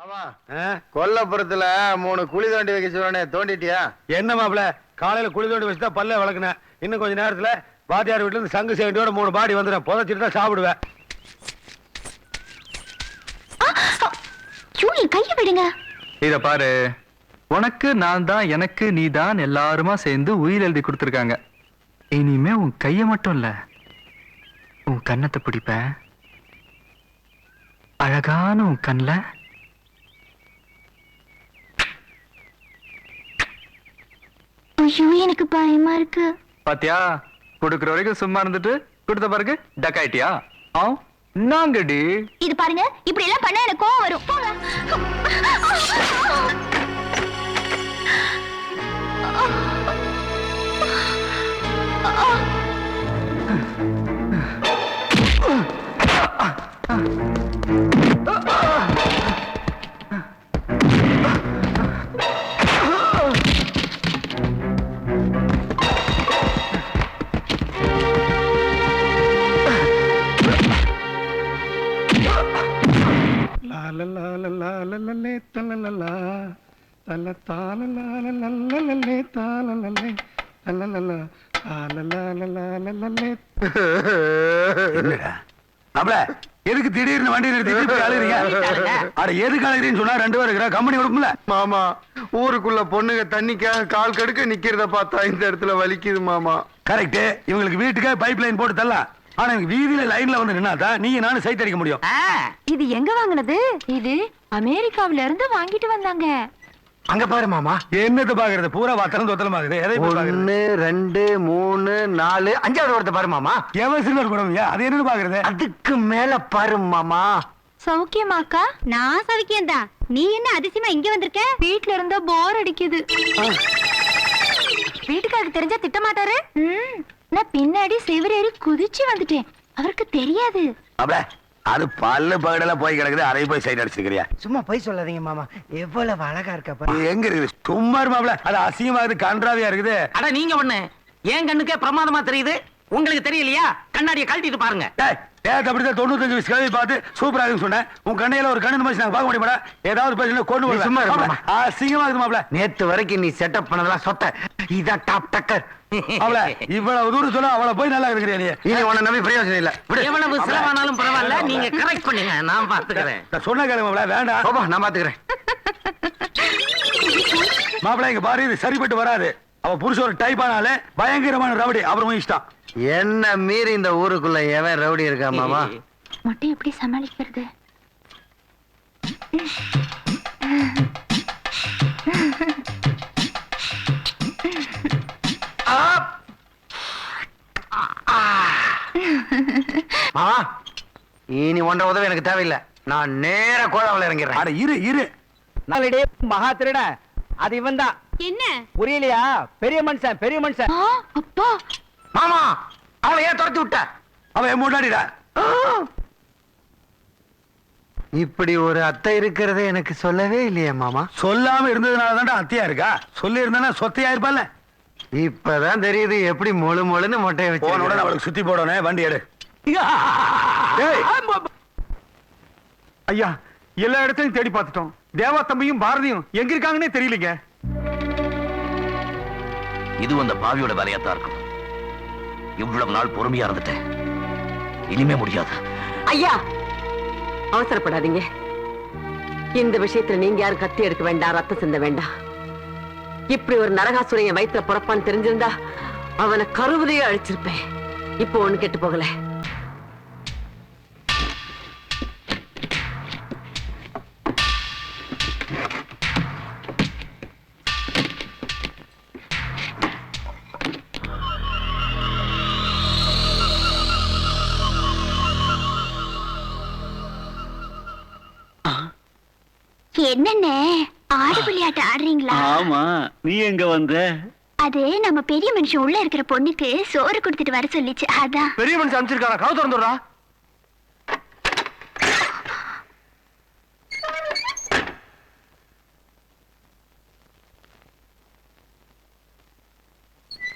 ஆமா கொல்லப்புறத்துல 3 குழி தோண்டி வைக்க சொல்றேனே, தோண்டிட்டியா? என்ன மாப்பிள, காலையில குழி தோண்டி வச்சுட்டா பல்ல விளக்குனேன். இன்னும் கொஞ்ச நேரத்துல வாத்தியார் வீட்டுல இருந்து சங்கு சேண்டியோட 3 பாடி வந்துடும். புதைச்சிட்டு தான் சாப்பிடுவேன். கைய விடுங்க. இத பாரு, உனக்கு நான் தான், எனக்கு நீ தான், எல்லாருமா சேர்ந்து உயிர் எழுதி கொடுத்துருக்காங்க. இனிமே உன் கைய மட்டும் இல்ல, உன் கன்னத்தை பிடிப்பேன். அழகான உன் கண்ல ஐயோ, எனக்கு பயமா இருக்கு. பாத்தியா, கொடுக்குற வரைக்கும் சும்மா இருந்துட்டு கொடுத்த பிறகு டக்காயிட்டியா? நாங்கடி இது பாருங்க, இப்படி எல்லாம் பண்ண எனக்கு கோவம் வரும். எதுக்கு திடீர்னு வண்டி நிறுத்தி அழுகிறீங்க? எதுக்கு அழுகிறீன்னு சொன்னா 2 பேர் இருக்கிற கம்பெனி கொடுக்கல. மாமா, ஊருக்குள்ள பொண்ணுங்க தண்ணிக்காக கால் கடுக்க நிக்கிறத பார்த்தா இந்த இடத்துல வலிக்குது மாமா. கரெக்ட். இவங்களுக்கு வீட்டுக்கே பைப் லைன் போட்டு தரலாம். ஆனா எனக்கு வீதியில லைன்ல வந்து நின்னாதான் நீங்க நானும் சைட் அடிக்க முடியும். இது எங்க வாங்குனது? இது அமெரிக்காவில இருந்து வாங்கிட்டு வந்தாங்க. அங்க பாரு மாமா. என்னது பாக்குறது? பூரா வத்தனம் தொத்தலம் ஆகுது. 1 2 3 4 5வது ஒருத்த பாரு மாமா. எவசில கூடவியா? அது என்னன்னு பாக்குறது? அதுக்கு மேல பாரு மாமா. சௌக்கியமாக்கா? நான் சௌக்கியம் தான். நீ என்ன அதிசயமா இங்க வந்திருக்க? வீட்ல இருந்தா போர் அடிக்குது. வீட்டுக்காரருக்கு தெரிஞ்சா திட்ட மாட்டாரு. நான் பின்னாடி செவரேறி குதிச்சு வந்துட்டேன். அவருக்கு தெரியாது. அது பல்லு பகடல போய் கிடக்குது. அதை போய் சைட் அடிச்சுக்கிறியா? சும்மா போய் சொல்லாதீங்க மாமா. எவ்வளவு அழகா இருக்க. எங்க இருக்குது? சும்மா மாப்ள, அது அசிங்கமா இருக்குது, கன்றாவியா இருக்குது. அட நீங்க ஒண்ணு, ஏன் கண்ணுக்கே பிரமாதமா தெரியுது, உங்களுக்கு தெரியலையா? கண்ணாடியை கழட்டிட்டு பாருங்க. அப்படிதான் 95 வயசு கல்வி பார்த்து சூப்பரா இருக்குன்னு சொன்னேன். உன் கண்ணையில ஒரு கண்ணு மாதிரி நாங்க பார்க்க முடியுமா? ஏதாவது பேசல கொண்டு சும்மா இருக்கு. அசிங்கமா இருக்குது மாப்ள. நேத்து வரைக்கும் நீ செட்டப் பண்ணதெல்லாம் சொத்த. இதான் டாப் டக்கர். அவள இவ்வளவு தூரம் சொல்ல அவளை போய் நல்லா இருக்கிறியா நீ? இனி உன்னை நம்பி பிரயோஜனம் இல்ல. எவ்வளவு செலவானாலும் பரவாயில்ல, நீங்க கரெக்ட் பண்ணுங்க, நான் பாத்துக்கிறேன். சொன்ன கேளுங்க மாப்ள. வேண்டாம், நான் பாத்துக்கிறேன். மாப்ள இங்க பாரு, இது சரிப்பட்டு வராது. அவ புருஷ ஒரு டைப் ஆனாலே பயங்கரமான ரவுடி. அப்புறம் இஷ்டம். என்ன மீறி இந்த ஊருக்குள்ள எவன் ரவுடி இருக்கா மாமா? மொட்டை எப்படி சமாளிக்கிறது? மாமா, இனி ஒன்ற உதவி எனக்கு தேவையில்லை. நான் நேர கோதாவில இறங்கிறேன். அட இரு இரு. நாளே மகா திருட. அது இவன் தான். என்ன புரியலையா? பெரிய மனுஷன், பெரிய மனுஷன். அப்பா, மாமா, அவளை ஏன் துரத்தி விட்ட? அவன் முன்னாடிடா. இப்படி ஒரு அத்தை இருக்கிறதே எனக்கு சொல்லவே இல்லையே மாமா. சொல்லாம இருந்ததுனால தான்டா அத்தியா இருக்கா. சொல்லி இருந்தா சொத்தையா இருப்பால. இப்பதான் தெரியுது எப்படி மொழு மொழுன்னு மொட்டையை வச்சு. அவளுக்கு சுத்தி போடணும். வண்டி எடு. ஐயா, எல்லா இடத்தையும் தேடி பார்த்துட்டோம். தேவா தம்பியும் பாரதியும் எங்க இருக்காங்கன்னே தெரியலங்க. இது அந்த பாவியோட வேலையாத்தான் இருக்கும். இவ்வளவு நாள் பொறுமையா இருந்துட்டேன், இனிமே முடியாது. ஐயா, அவசரப்படாதீங்க. இந்த விஷயத்துல நீங்க யாரும் கத்தி எடுக்க வேண்டாம், ரத்தம் சிந்த வேண்டாம். இப்படி ஒரு நரகாசுரைய வயிற்றுல பிறப்பான்னு தெரிஞ்சிருந்தா அவனை கருவிலேயே அழிச்சிருப்பேன். இப்போ ஒண்ணு கெட்டு போகல. என்னண்ணே ஆடு விளையாட்டு ஆடுறீங்களா? ஆமா, நீ எங்க வந்த? அது நம்ம பெரிய மனுஷன் உள்ள இருக்கிற பொண்ணுக்கு சோறு கொடுத்துட்டு வர சொல்லிச்சு. அதான். பெரிய மனுஷன் அனுப்பிச்சிருக்காரா? கவு திறந்துடுறா.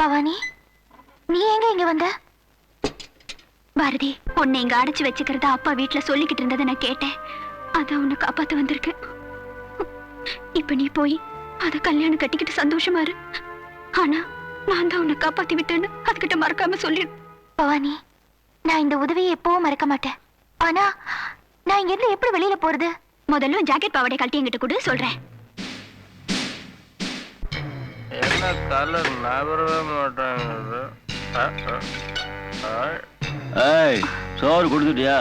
பவானி, நீ எங்க இங்க வந்த? பாரதி, உன்னை இங்க அடைச்சு வச்சுக்கிறத அப்பா வீட்டுல சொல்லிக்கிட்டு இருந்ததை நான் கேட்டேன். அதான் உன்னை காப்பாத்த வந்திருக்கேன். இப்ப நீ போய் அத கல்யாணம் கட்டிக்கிட்டு சந்தோஷமா இரு. ஆனா நான் தான் உன்னை காப்பாத்தி விட்டேன்னு அதுகிட்ட மறக்காம சொல்லிடு. பவானி, நான் இந்த உதவியை எப்பவும் மறக்க மாட்டேன். ஆனா நான் இங்க இருந்து எப்படி வெளியில போறது? முதல்ல ஜாக்கெட் பாவாடை கழட்டி என்கிட்ட கொடு, சொல்றேன். என்ன கலர் நகரவே மாட்டாங்க. ஏய், சோறு கொடுத்துட்டியா?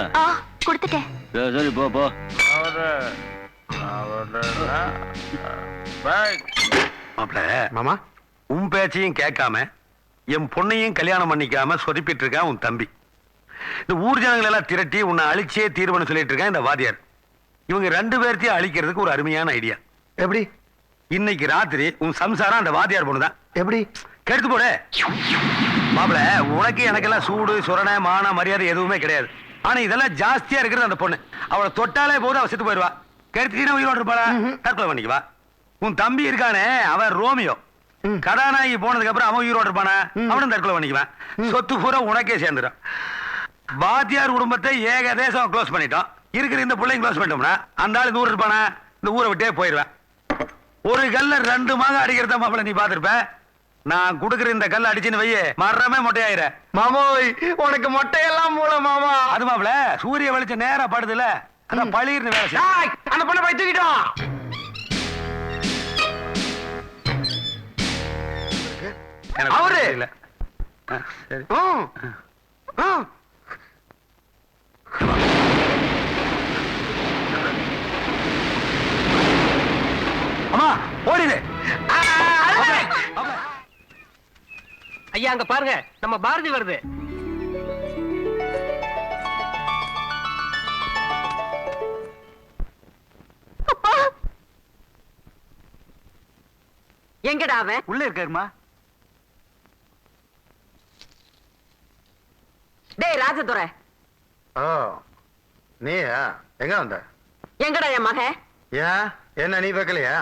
கொடுத்துட்டேன். சரி போ போ. மாப்ள, மாமா உன் பேச்சையும் கேட்காம என் பொண்ணையும் கல்யாணம் பண்ணிக்காம சொதப்பிட்டு இருக்கான் உன் தம்பி. இந்த ஊர் ஜனங்களை எல்லாம் திரட்டி உன்னை அழிச்சே தீர்வுன்னு சொல்லிட்டு இருக்கான் இந்த வாத்தியார். இவங்க 2 பேர்த்தையும் அழிக்கிறதுக்கு ஒரு அருமையான ஐடியா. எப்படி? இன்னைக்கு ராத்திரி உன் சம்சாரம் அந்த வாத்தியார் பொண்ணுதான். எப்படி? கெடுத்து போடு மாப்பிள. உனக்கு எனக்கெல்லாம் சூடு சுரணை மான மரியாதை எதுவுமே கிடையாது. ஆனா இதெல்லாம் ஜாஸ்தியா இருக்கிறது அந்த பொண்ணு. அவளை தொட்டாலே போது அவ செத்து போயிடுவா. கெடுத்துக்கிட்டே உயிரோடு இருப்பாளா? தற்கொலை பண்ணிக்குவா. உன் தம்பி இருக்கானே அவன் ரோமியோ, கதாநாயகி போனதுக்கு அப்புறம் அவன் உயிரோடு இருப்பானா? அவனும் தற்கொலை பண்ணிக்குவான். சொத்து பூரா உனக்கே சேர்ந்துடும். வாத்தியார் குடும்பத்தை ஏகதேசம் க்ளோஸ் பண்ணிட்டோம். இருக்கிற இந்த பிள்ளையும் க்ளோஸ் பண்ணிட்டோம்னா அந்த ஆள் இந்த ஊர் இருப்பானா? இந்த ஊரை விட்டே போயிடுவேன். ஒரு கல்ல 2 மாதம் அடிக்கிறத மாப்பிள்ள நீ பாத்திருப்ப. நான் குடுக்கிற இந்த கல்ல அடிச்சுன்னு வையே மரமே மொட்டையாயிர. மாமோய், உனக்கு மொட்டையெல்லாம் மூல மாமா. அது மாப்பிள்ள சூரிய வெளிச்சம் நேரா படுதுல, அதான் பளிர்னு வேலை செய்யும். டேய், அந்த பொண்ணை போய் தூக்கிட்டோம். எனக்கு அவரு? இல்ல. சரி. ம். ம். அம்மா ஓடிடு. ஐயா அங்க பாருங்க, நம்ம பாரதி வருது. எங்கடா அவன்? உள்ள இருக்காருமா. டேய் ராஜதுரை, ஓ, நீயா? எங்க வந்த? எங்கடா என் மகன்? ஏன், என்ன நீ வைக்கலையா?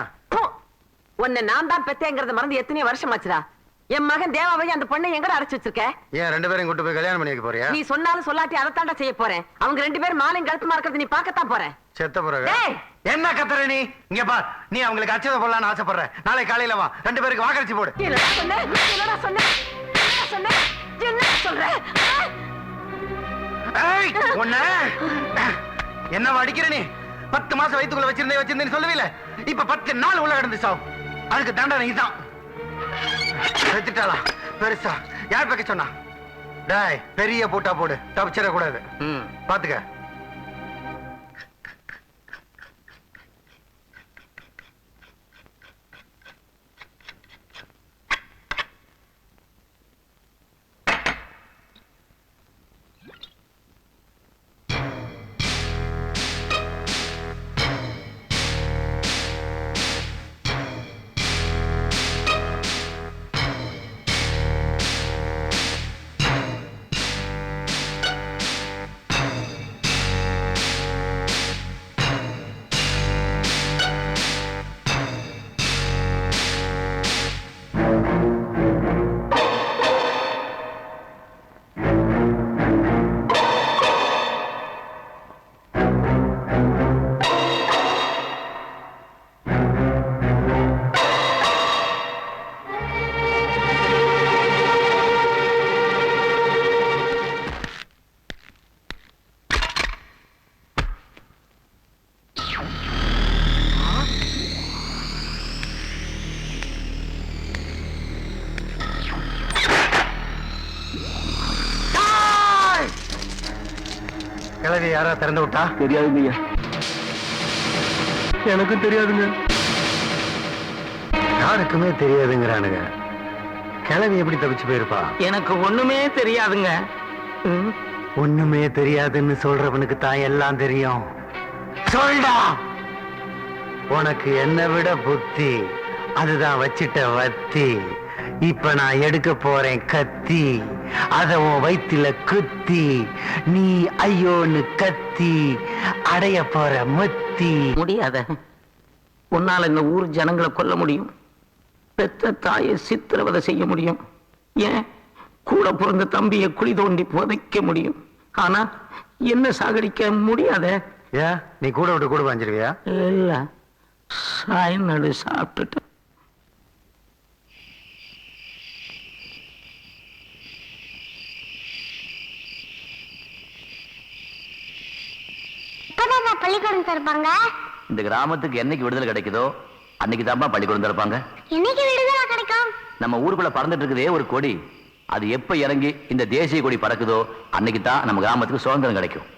உன்னை நான் தான் பெத்தேங்கிறத மறந்து எத்தனையோ வருஷம் ஆச்சுடா. என் மகன் தேவாவையும் அந்த பொண்ணை எங்கடா அடைச்சு வச்சிருக்க? ஏன் 2 பேரையும் கூட்டு போய் கல்யாணம் பண்ணி வைக்க போறியா? நீ சொன்னாலும் சொல்லாட்டி அதைத்தாண்டா செய்ய போறேன். அவங்க 2 பேரும் மாலையும் கழுத்துமா இருக்கிறது நீ பார்க்கத்தான் போறேன். செத்த பிறகு டேய், என்ன கத்துற நீ? இங்க பார், நீ அவங்களுக்கு அச்சதை போடலான்னு ஆசைப்படுற. நாளை காலையில வா, 2 பேருக்கு வாக்கரிசி போடு. என்னடா சொன்ன? என்னடா சொன்ன? என்னடா சொன்ன? என்ன சொல்ற? ஏய், உன்னை என்ன அடிக்கிற நீ? 10 மாசம் வயித்துக்குள்ள வச்சிருந்தேன்னு சொல்லுவீல, இப்ப 10 நாள் உள்ள கிடந்து சாவு. அதுக்கு தண்டனை இதுதான். செத்துட்டாளா பெருசா? யார் பக்க சொன்னா? டேய், பெரிய பூட்டா போடு, தப்பிச்சிட கூடாது. பாத்துக்க. கிளவி யாரா திறந்து விட்டா? தெரியாதுங்க. எனக்கும் தெரியாதுங்க. யாருக்குமே தெரியாதுங்கிறானுங்க. கிளவி எப்படி தப்பிச்சு போயிருப்பா? எனக்கு ஒண்ணுமே தெரியாதுங்க. ஒண்ணுமே தெரியாதுன்னு சொல்றவனுக்கு தான் எல்லாம் தெரியும். சொல்டா, உனக்கு என்ன விட புத்தி, அதுதான் வச்சிட்ட வத்தி. இப்ப நான் எடுக்க போறேன் கத்தி, அத உன் வயித்துல குத்தி, நீ ஐயோன்னு கத்தி அடைய போற முத்தி. முடியாத. உன்னால இந்த ஊர் ஜனங்களை கொல்ல முடியும், பெத்த தாயை சித்திரவதை செய்ய முடியும், ஏன் கூட பிறந்த தம்பியை குழி தோண்டி புதைக்க முடியும். ஆனா என்ன சாகடிக்க முடியாத. ஏன், நீ கூட விட்டு கூட வாஞ்சிருவியா? இல்ல, சாய்நாடு சாப்பிட்டுட்டு பள்ளிக்கூடம் திறப்பாங்க. இந்த கிராமத்துக்கு என்னைக்கு விடுதலை கிடைக்குதோ அன்னைக்கு தான்ப்பா பள்ளிக்கூடம் திறப்பாங்க. என்னைக்கு விடுதலை கிடைக்கும்? நம்ம ஊருக்குள்ள பறந்துட்டு இருக்குதே ஒரு கொடி, அது எப்ப இறங்கி இந்த தேசிய கொடி பறக்குதோ அன்னைக்கு தான் நம்ம கிராமத்துக்கு சுதந்திரம் கிடைக்கும்.